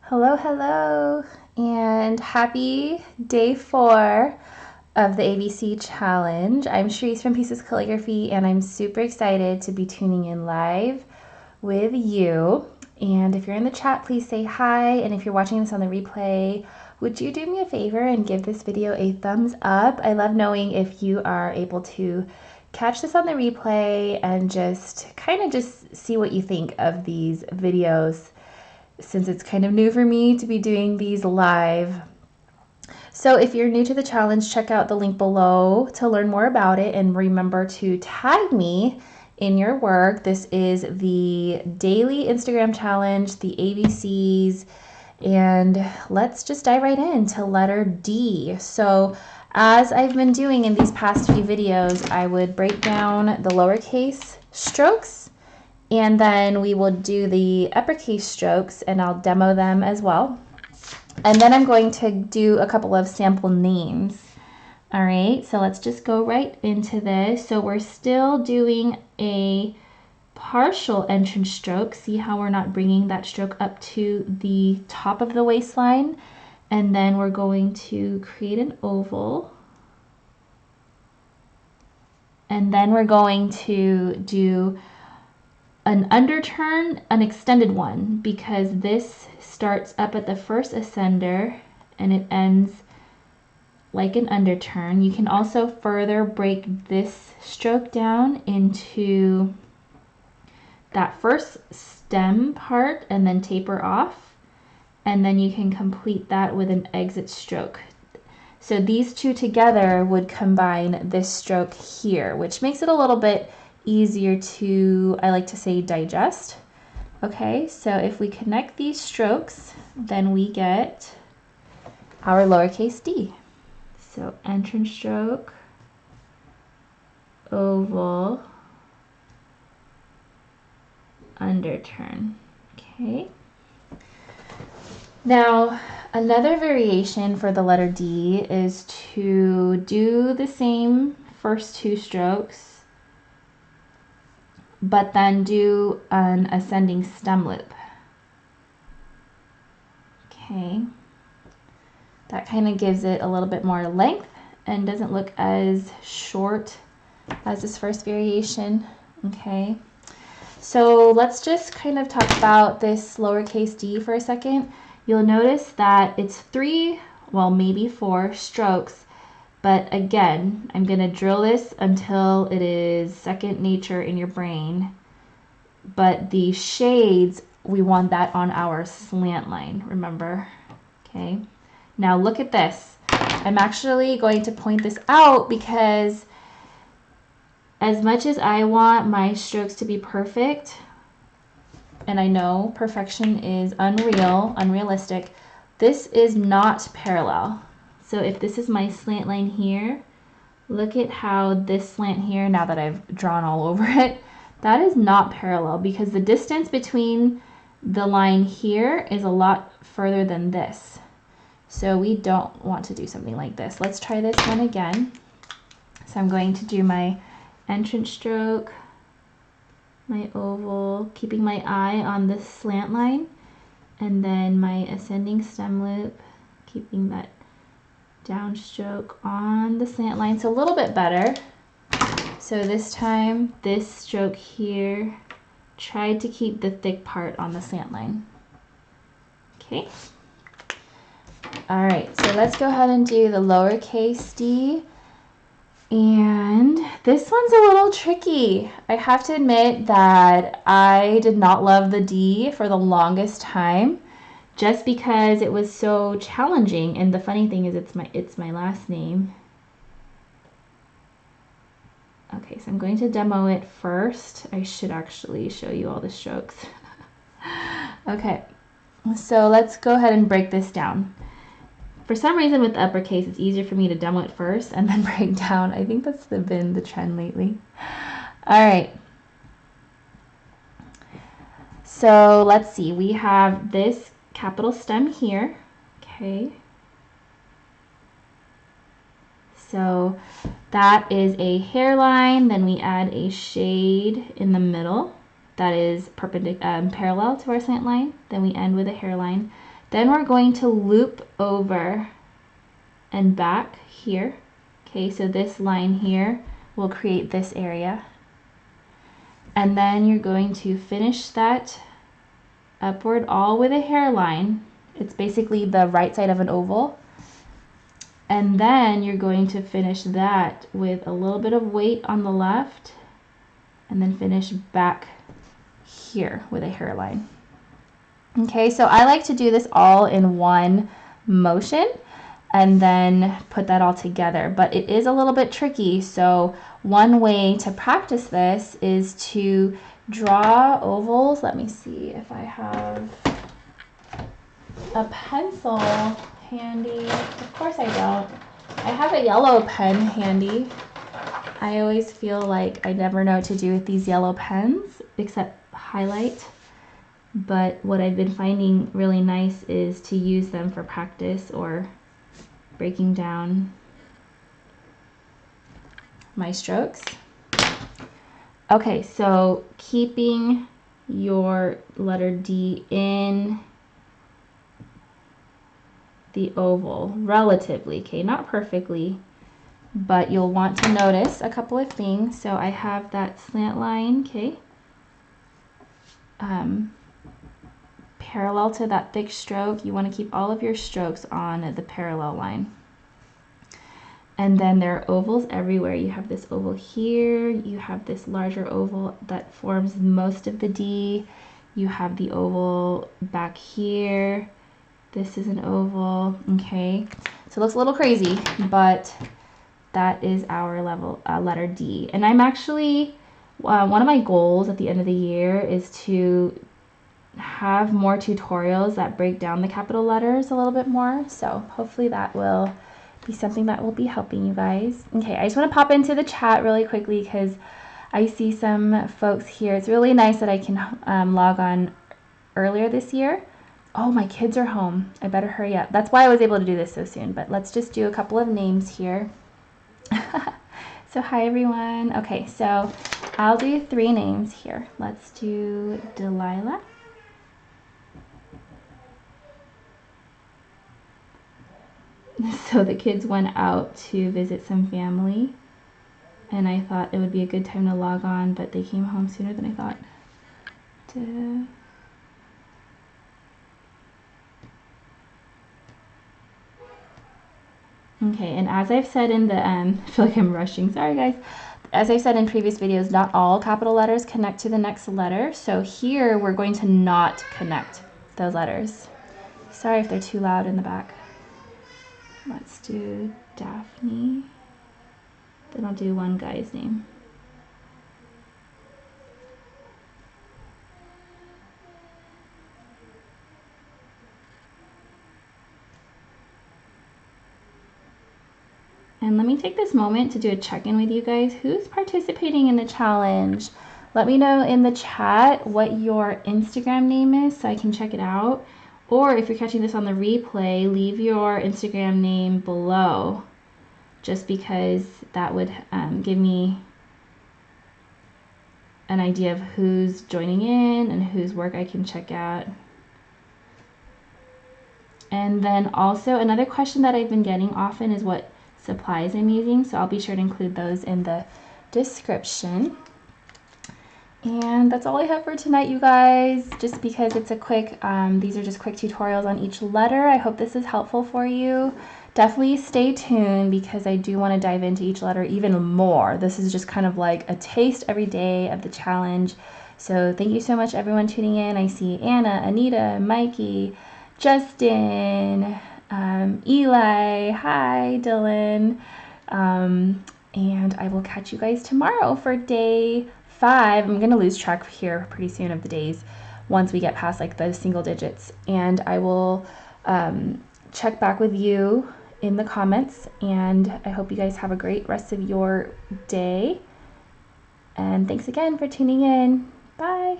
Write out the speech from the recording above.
Hello, hello, and happy day 4 of the ABC challenge. I'm Sharice from Pieces Calligraphy, and I'm super excited to be tuning in live with you. And if you're in the chat, please say hi. And if you're watching this on the replay, would you do me a favor and give this video a thumbs up? I love knowing if you are able to catch this on the replay and just see what you think of these videos, since it's kind of new for me to be doing these live. So if you're new to the challenge, check out the link below to learn more about it, and remember to tag me in your work. This is the daily Instagram challenge, the ABCs, and let's just dive right into letter D. So as I've been doing in these past few videos, I would break down the lowercase strokes, and then we will do the uppercase strokes, and I'll demo them as well. And then I'm going to do a couple of sample names. All right, so let's just go right into this. So we're still doing a partial entrance stroke. See how we're not bringing that stroke up to the top of the waistline? And then we're going to create an oval. And then we're going to do an underturn, an extended one, because this starts up at the first ascender and it ends like an underturn. You can also further break this stroke down into that first stem part and then taper off, and then you can complete that with an exit stroke. So these two together would combine this stroke here, which makes it a little bit easier to, I like to say, digest. Okay, so if we connect these strokes, then we get our lowercase d. So entrance stroke, oval, underturn. Okay. Now, another variation for the letter D is to do the same first two strokes, but then do an ascending stem loop. Okay, that kind of gives it a little bit more length and doesn't look as short as this first variation. Okay, so let's just kind of talk about this lowercase d for a second. You'll notice that it's 3, well, maybe 4 strokes. But again, I'm going to drill this until it is second nature in your brain. But the shades, we want that on our slant line, remember? Okay. Now look at this. I'm actually going to point this out because as much as I want my strokes to be perfect, and I know perfection is unrealistic, this is not parallel. So if this is my slant line here, look at how this slant here, now that I've drawn all over it, that is not parallel because the distance between the line here is a lot further than this. So we don't want to do something like this. Let's try this one again. So I'm going to do my entrance stroke, my oval, keeping my eye on this slant line, and then my ascending stem loop, keeping that downstroke on the slant line. So a little bit better. So this time, this stroke here, tried to keep the thick part on the slant line. Okay. All right, so let's go ahead and do the lowercase d. And this one's a little tricky. I have to admit that I did not love the D for the longest time, just because it was so challenging. And the funny thing is it's my last name. Okay, so I'm going to demo it first. I should actually show you all the strokes. Okay, so let's go ahead and break this down. For some reason with uppercase, it's easier for me to demo it first and then break down. I think that's been the trend lately. All right. So let's see. We have this capital stem here. Okay. So that is a hairline. Then we add a shade in the middle that is parallel to our slant line. Then we end with a hairline. Then we're going to loop over and back here. Okay, so this line here will create this area. And then you're going to finish that upward all with a hairline. It's basically the right side of an oval. And then you're going to finish that with a little bit of weight on the left and then finish back here with a hairline. Okay, so I like to do this all in one motion and then put that all together, but it is a little bit tricky. So one way to practice this is to draw ovals. Let me see if I have a pencil handy. Of course I don't. I have a yellow pen handy. I always feel like I never know what to do with these yellow pens except highlight. But what I've been finding really nice is to use them for practice or breaking down my strokes. Okay, so keeping your letter D in the oval relatively, okay, not perfectly, but you'll want to notice a couple of things. So I have that slant line, okay, parallel to that thick stroke. You want to keep all of your strokes on the parallel line. And then there are ovals everywhere. You have this oval here, you have this larger oval that forms most of the D, you have the oval back here, this is an oval, okay? So it looks a little crazy, but that is our letter D. And I'm actually, one of my goals at the end of the year is to have more tutorials that break down the capital letters a little bit more. So hopefully that will be something that will be helping you guys. Okay, I just want to pop into the chat really quickly because I see some folks here. It's really nice that I can log on earlier this year. Oh, my kids are home. I better hurry up. That's why I was able to do this so soon, but let's just do a couple of names here. So hi everyone. Okay, so I'll do 3 names here. Let's do Delilah. So the kids went out to visit some family, and I thought it would be a good time to log on, but they came home sooner than I thought. Okay, and as I've said in the, I feel like I'm rushing, sorry guys. As I've said in previous videos, not all capital letters connect to the next letter. So here we're going to not connect those letters. Sorry if they're too loud in the back. Let's do Daphne. Then I'll do one guy's name. And let me take this moment to do a check-in with you guys. Who's participating in the challenge? Let me know in the chat what your Instagram name is so I can check it out. Or if you're catching this on the replay, leave your Instagram name below, just because that would give me an idea of who's joining in and whose work I can check out. And then also another question that I've been getting often is what supplies I'm using, so I'll be sure to include those in the description. And that's all I have for tonight, you guys, just because it's a quick, these are just quick tutorials on each letter. I hope this is helpful for you. Definitely stay tuned because I do want to dive into each letter even more. This is just kind of like a taste every day of the challenge. So thank you so much everyone tuning in. I see Anna, Anita, Mikey, Justin, Eli, hi Dylan, and I will catch you guys tomorrow for day 5. I'm gonna lose track here pretty soon of the days once we get past like the single digits, and I will check back with you in the comments, and I hope you guys have a great rest of your day, and thanks again for tuning in. Bye.